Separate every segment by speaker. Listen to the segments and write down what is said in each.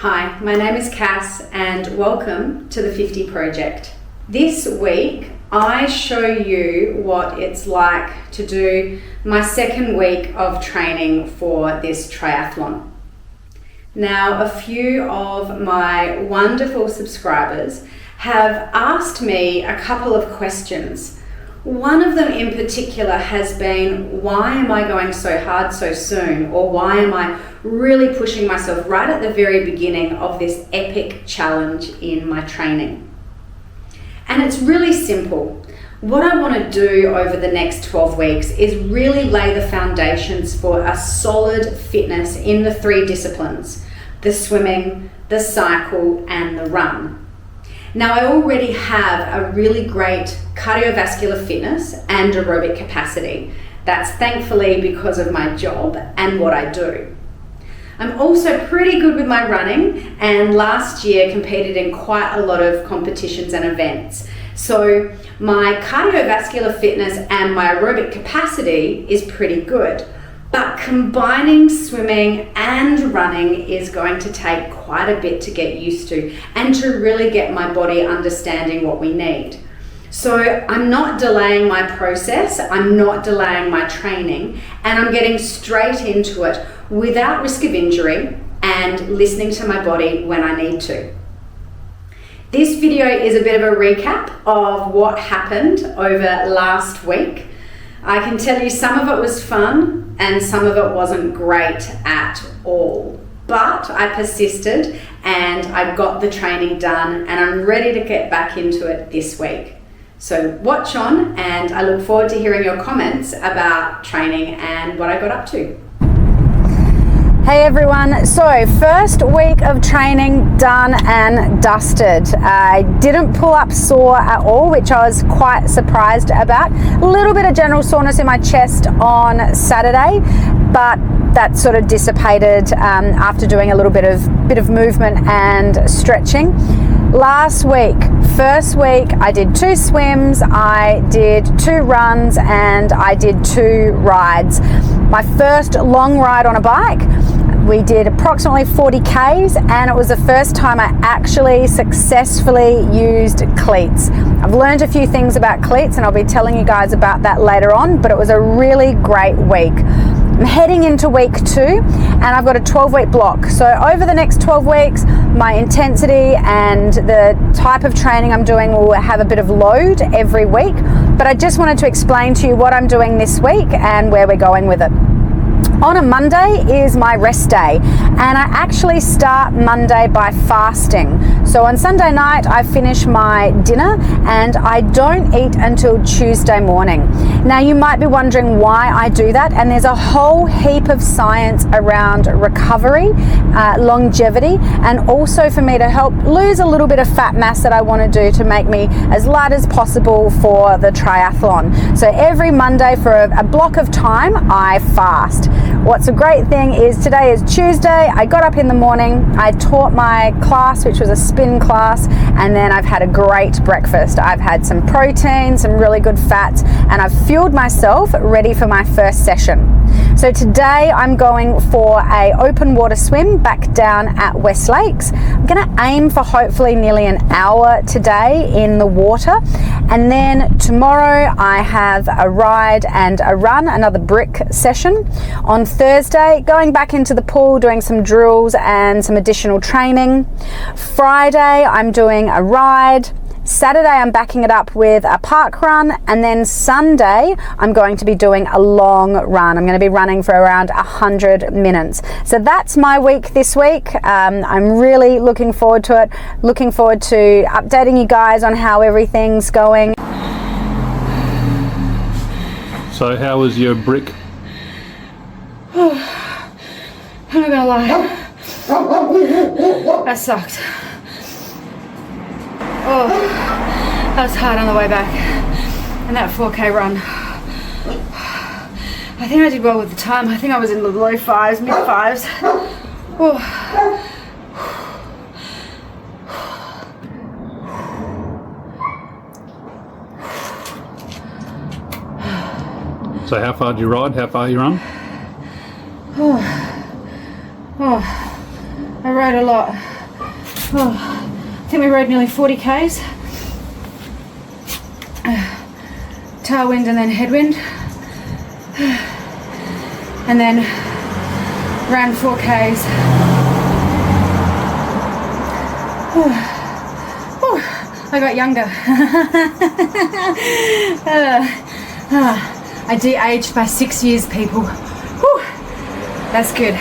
Speaker 1: Hi, my name is Cass and welcome to the 50 Project. This week I show you what it's like to do my second week of training for this triathlon. Now, a few of my wonderful subscribers have asked me a couple of questions. One of them in particular has been, why am I going so hard so soon? Or why am I really pushing myself right at the very beginning of this epic challenge in my training? And it's really simple. What I want to do over the next 12 weeks is really lay the foundations for a solid fitness in the three disciplines: the swimming, the cycle, and the run. Now, I already have a really great cardiovascular fitness and aerobic capacity. That's thankfully because of my job and what I do. I'm also pretty good with my running, and last year competed in quite a lot of competitions and events. So my cardiovascular fitness and my aerobic capacity is pretty good. But combining swimming and running is going to take quite a bit to get used to and to really get my body understanding what we need. So I'm not delaying my process, I'm not delaying my training, and I'm getting straight into it without risk of injury and listening to my body when I need to. This video is a bit of a recap of what happened over last week. I can tell you some of it was fun and some of it wasn't great at all. But I persisted and I got the training done, and I'm ready to get back into it this week. So watch on, and I look forward to hearing your comments about training and what I got up to.
Speaker 2: Hey everyone, so first week of training done and dusted. I didn't pull up sore at all, which I was quite surprised about. A little bit of general soreness in my chest on Saturday, but that sort of dissipated after doing a little bit of movement and stretching. Last week, first week, I did 2 swims, I did 2 runs, and I did 2 rides. My first long ride on a bike, we did approximately 40 Ks, and it was the first time I actually successfully used cleats. I've learned a few things about cleats and I'll be telling you guys about that later on, but it was a really great week. I'm heading into week 2 and I've got a 12-week block. So over the next 12 weeks, my intensity and the type of training I'm doing will have a bit of load every week, but I just wanted to explain to you what I'm doing this week and where we're going with it. On a Monday is my rest day, and I actually start Monday by fasting. So on Sunday night I finish my dinner and I don't eat until Tuesday morning. Now you might be wondering why I do that, and there's a whole heap of science around recovery, longevity, and also for me to help lose a little bit of fat mass that I want to do to make me as light as possible for the triathlon. So every Monday for a block of time I fast. What's a great thing is today is Tuesday. I got up in the morning, I taught my class, which was a spin class, and then I've had a great breakfast. I've had some protein, some really good fats, and I've fueled myself ready for my first session. So today I'm going for a open water swim back down at West Lakes. I'm going to aim for hopefully nearly an hour today in the water, and then tomorrow I have a ride and a run, another brick session. On Thursday, going back into the pool, doing some drills and some additional training. Friday, I'm doing a ride. Saturday, I'm backing it up with a park run, and then Sunday, I'm going to be doing a long run. I'm going to be running for around 100 minutes. So that's my week this week. I'm really looking forward to it. Looking forward to updating you guys on how everything's going.
Speaker 3: So how was your brick?
Speaker 1: I'm not gonna lie, that sucked. Oh, that was hard on the way back. And that 4K run, I think I did well with the time. I think I was in the low 5s, mid 5s. Oh.
Speaker 3: So how far did you ride? How far you run?
Speaker 1: I rode a lot.
Speaker 2: I think we rode nearly 40 Ks. Tailwind and then headwind. And then ran 4 Ks. I got younger. I de-aged by 6 years, people. Whew. That's good.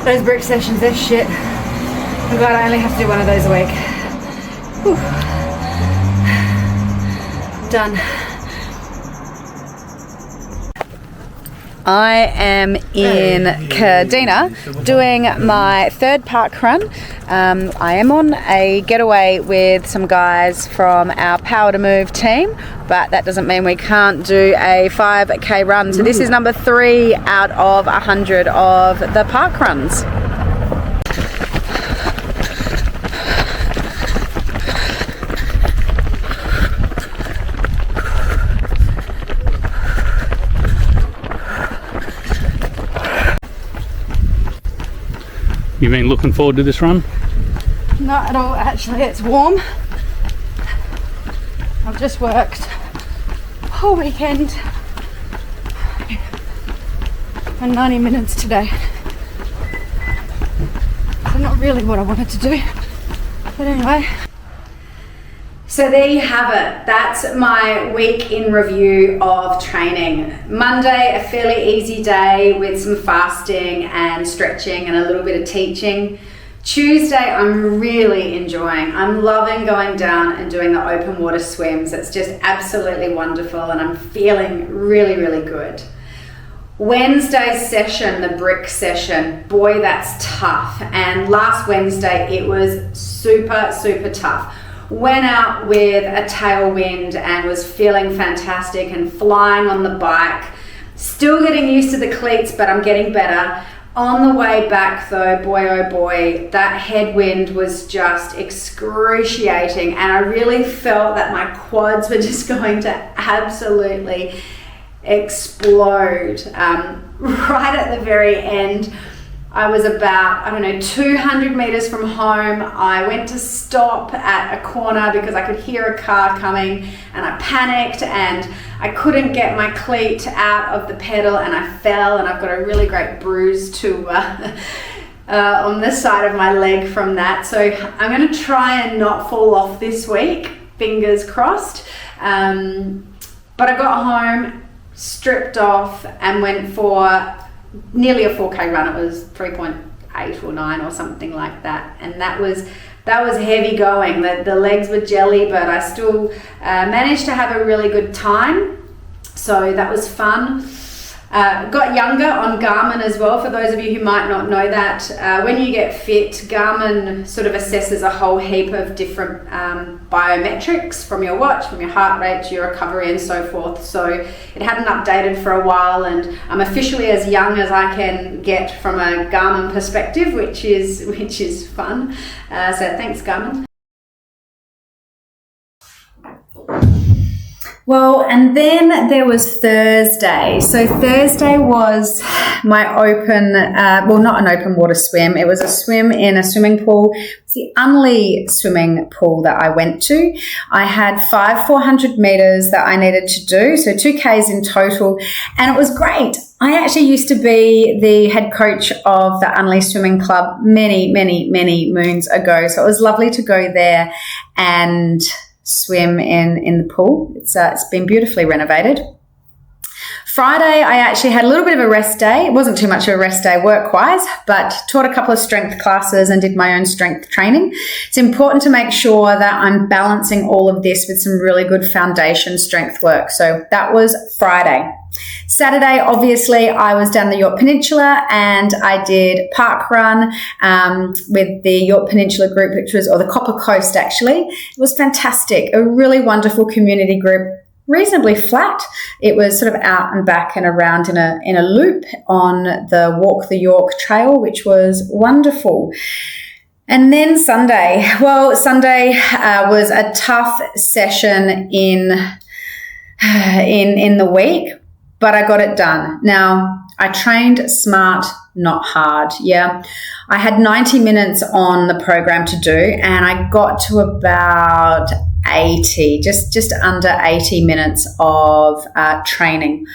Speaker 2: Those brick sessions, they're shit. I'm glad I only have to do one of those a week. Whew. Done. I am in Cardina doing my third park run. I am on a getaway with some guys from our Power to Move team, but that doesn't mean we can't do a 5K run. So this is number 3 out of 100 of the park runs.
Speaker 3: You been looking forward to this run?
Speaker 2: Not at all, actually. It's warm. I've just worked whole weekend and 90 minutes today. So not really what I wanted to do. But anyway.
Speaker 1: So there you have it. That's my week in review of training. Monday, a fairly easy day with some fasting and stretching and a little bit of teaching. Tuesday, I'm really enjoying. I'm loving going down and doing the open water swims. It's just absolutely wonderful and I'm feeling really, really good. Wednesday's session, the brick session, boy, that's tough. And last Wednesday, it was super, super tough. Went out with a tailwind and was feeling fantastic and flying on the bike. Still getting used to the cleats, but I'm getting better. On the way back though, boy oh boy, that headwind was just excruciating and I really felt that my quads were just going to absolutely explode. Right at the very end, I was about, 200 meters from home. I went to stop at a corner because I could hear a car coming and I panicked and I couldn't get my cleat out of the pedal and I fell and I've got a really great bruise on this side of my leg from that. So I'm going to try and not fall off this week, fingers crossed. But I got home, stripped off and went for nearly a 4K run. It was 3.8 or 9 or something like that, and that was heavy going. The legs were jelly, but I still managed to have a really good time, so that was fun. Got younger on Garmin as well. For those of you who might not know that, when you get fit, Garmin sort of assesses a whole heap of different biometrics from your watch, from your heart rate to your recovery and so forth. So it hadn't updated for a while and I'm officially as young as I can get from a Garmin perspective, which is fun. So thanks, Garmin. Well, and then there was Thursday. So Thursday was my open, not an open water swim. It was a swim in a swimming pool. It's the Unley swimming pool that I went to. I had 5 400 meters that I needed to do, so 2Ks in total, and it was great. I actually used to be the head coach of the Unley Swimming Club many, many, many moons ago. So it was lovely to go there and swim in the pool. It's been beautifully renovated. Friday, I actually had a little bit of a rest day. It wasn't too much of a rest day work-wise, but taught a couple of strength classes and did my own strength training. It's important to make sure that I'm balancing all of this with some really good foundation strength work. So that was Friday. Saturday, obviously, I was down the Yorke Peninsula and I did park run with the Yorke Peninsula group, or the Copper Coast actually. It was fantastic, a really wonderful community group, reasonably flat. It was sort of out and back and around in a loop on the Walk the York Trail, which was wonderful. And then Sunday was a tough session in the week.
Speaker 2: but I got it done. Now, I trained smart, not hard. Yeah. I had 90 minutes on the program to do, and I got to about 80, just under 80 minutes of training.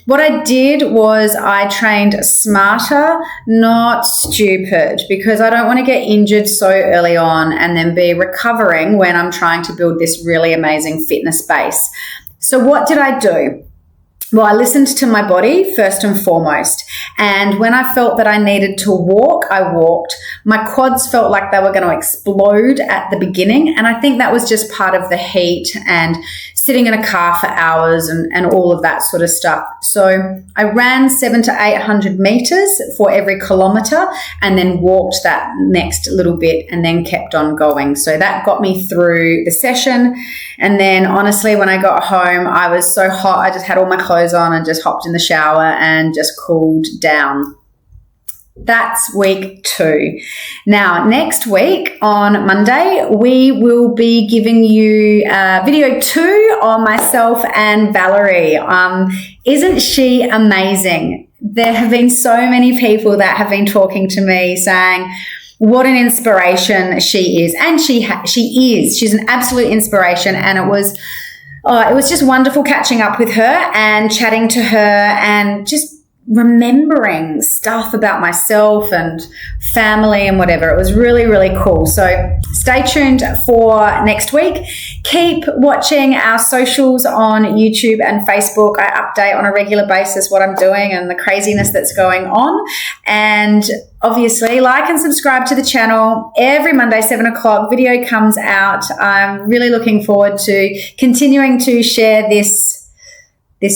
Speaker 2: What I did was I trained smarter, not stupid, because I don't want to get injured so early on and then be recovering when I'm trying to build this really amazing fitness base. So what did I do? Well, I listened to my body first and foremost. And when I felt that I needed to walk, I walked. My quads felt like they were going to explode at the beginning. And I think that was just part of the heat and sitting in a car for hours and all of that sort of stuff. So I ran 700 to 800 meters for every kilometer and then walked that next little bit and then kept on going. So that got me through the session. And then honestly, when I got home, I was so hot. I just had all my clothes on and just hopped in the shower and just cooled down. That's week 2. Now, next week on Monday, we will be giving you video 2 on myself and Valerie. Isn't she amazing? There have been so many people that have been talking to me saying what an inspiration she is. And she is. She's an absolute inspiration. And it was just wonderful catching up with her and chatting to her and just remembering stuff about myself and family and whatever. It was really, really cool. So stay tuned for next week. Keep watching our socials on YouTube and Facebook. I update on a regular basis what I'm doing and the craziness that's going on. And obviously, like and subscribe to the channel. Every Monday, 7 o'clock, video comes out. I'm really looking forward to continuing to share this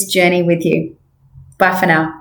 Speaker 2: journey with you. Bye for now.